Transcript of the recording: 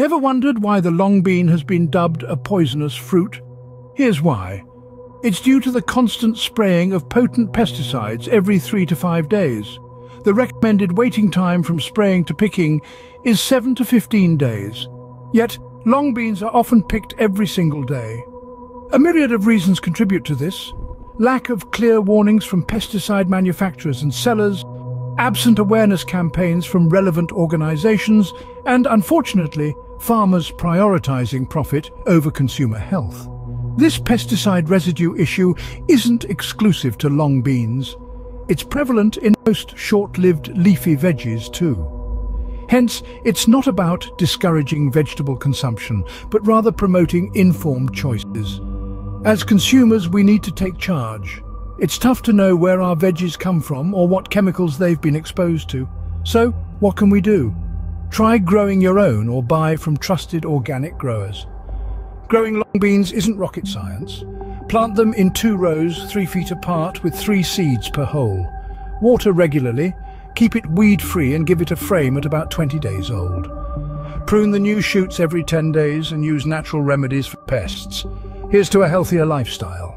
Ever wondered why the long bean has been dubbed a poisonous fruit? Here's why. It's due to the constant spraying of potent pesticides every 3 to 5 days. The recommended waiting time from spraying to picking is 7 to 15 days. Yet, long beans are often picked every single day. A myriad of reasons contribute to this. Lack of clear warnings from pesticide manufacturers and sellers, absent awareness campaigns from relevant organizations, and unfortunately, farmers prioritizing profit over consumer health. This pesticide residue issue isn't exclusive to long beans. It's prevalent in most short-lived leafy veggies too. Hence, it's not about discouraging vegetable consumption, but rather promoting informed choices. As consumers, we need to take charge. It's tough to know where our veggies come from or what chemicals they've been exposed to. So, what can we do? Try growing your own or buy from trusted organic growers. Growing long beans isn't rocket science. Plant them in 2 rows, 3 feet apart, with 3 seeds per hole. Water regularly, keep it weed-free and give it a frame at about 20 days old. Prune the new shoots every 10 days and use natural remedies for pests. Here's to a healthier lifestyle.